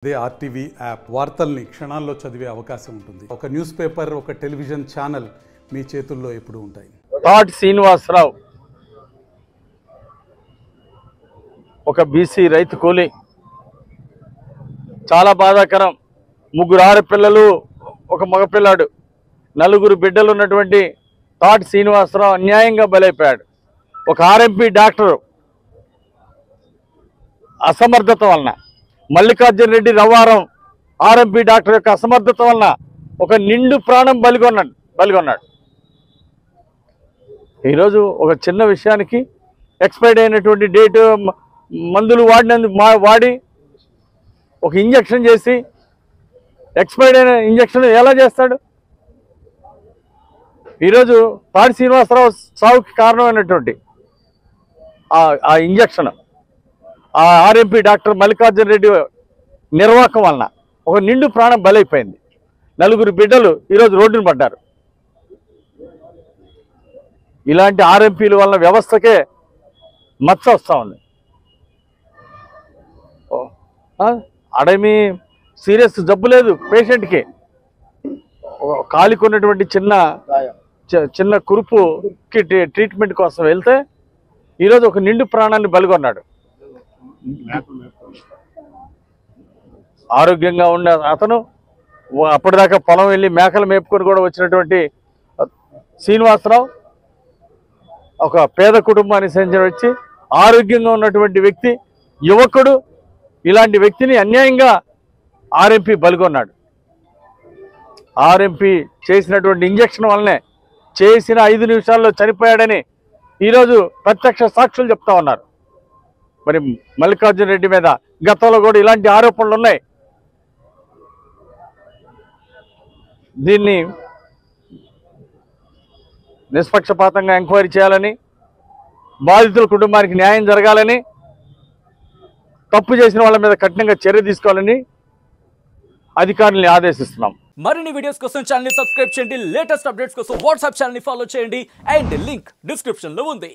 అదే RTV app వార్తల్ని క్షణాల్లో చదివే అవకాశం ఉంటుంది. ఒక న్యూస్ పేపర్, ఒక టెలివిజన్ ఛానల్ మీ చేతుల్లో ఎప్పుడూ ఉంటాయి. తాటి శ్రీనివాసరావు ఒక బీసీ రైతు కూలి, చాలా బాధాకరం. 3 ఆడపిల్లలు, ఒక మగపిల్లాడు, 4 బిడ్డలు ఉన్నటువంటి తాటి శ్రీనివాసరావు అన్యాయంగా బలైపోయాడు. ఒక ఆర్ఎంపీ డాక్టరు అసమర్థత వలన, మల్లికార్జున రెడ్డి రవ్వారం ఆర్ఎంపీ డాక్టర్ యొక్క అసమర్థత వలన ఒక నిండు ప్రాణం బలిగొన్నాడు. ఈరోజు ఒక చిన్న విషయానికి ఎక్స్పైర్డ్ అయినటువంటి డేటు మందులు వాడి ఒక ఇంజక్షన్ చేసి, ఎక్స్పైర్డ్ అయిన ఇంజక్షన్ ఎలా చేస్తాడు? ఈరోజు తాడి శ్రీనివాసరావు సావుకి కారణమైనటువంటి ఆ ఇంజక్షన్, ఆ ఆర్ఎంపీ డాక్టర్ మల్లికార్జున రెడ్డి నిర్వాహకం వలన ఒక నిండు ప్రాణం బలైపోయింది. 4 బిడ్డలు ఈరోజు రోడ్డున పడ్డారు. ఇలాంటి ఆర్ఎంపీల వలన వ్యవస్థకే మచ్చ వస్తూ ఉంది. అడమి సీరియస్ జబ్బు లేదు పేషెంట్కి, కాలికి ఉన్నటువంటి చిన్న కురుపుకి ట్రీట్మెంట్ కోసం వెళ్తే ఈరోజు ఒక నిండు ప్రాణాన్ని బలిగొన్నాడు. ఆరోగ్యంగా ఉన్న అతను అప్పటిదాకా పొలం వెళ్ళి మేకలు మేపుకొని కూడా వచ్చినటువంటి శ్రీనివాసరావు ఒక పేద కుటుంబానికి చెందిన వచ్చి ఆరోగ్యంగా ఉన్నటువంటి వ్యక్తి, యువకుడు, ఇలాంటి వ్యక్తిని అన్యాయంగా ఆర్ఎంపీ బలిగొన్నాడు. ఆర్ఎంపీ చేసినటువంటి ఇంజక్షన్ వల్లనే చేసిన 5 నిమిషాల్లో చనిపోయాడని ఈరోజు ప్రత్యక్ష సాక్షులు చెప్తా ఉన్నారు. మరి మల్లికార్జున రెడ్డి మీద గతంలో కూడా ఇలాంటి ఆరోపణలు ఉన్నాయి. దీన్ని నిష్పక్షపాతంగా ఎంక్వైరీ చేయాలని, బాధితుల కుటుంబానికి న్యాయం జరగాలని, తప్పు చేసిన వాళ్ళ మీద కఠినంగా చర్య తీసుకోవాలని అధికారుల్ని ఆదేశిస్తున్నాం. మరిన్ని వీడియోస్ కోసం ఛానల్ ని సబ్స్క్రైబ్ చేయండి. లేటెస్ట్ అప్డేట్స్ కోసం వాట్సాప్ ఛానల్ ని ఫాలో చేయండి. అండ్ లింక్ డిస్క్రిప్షన్ లో ఉంది.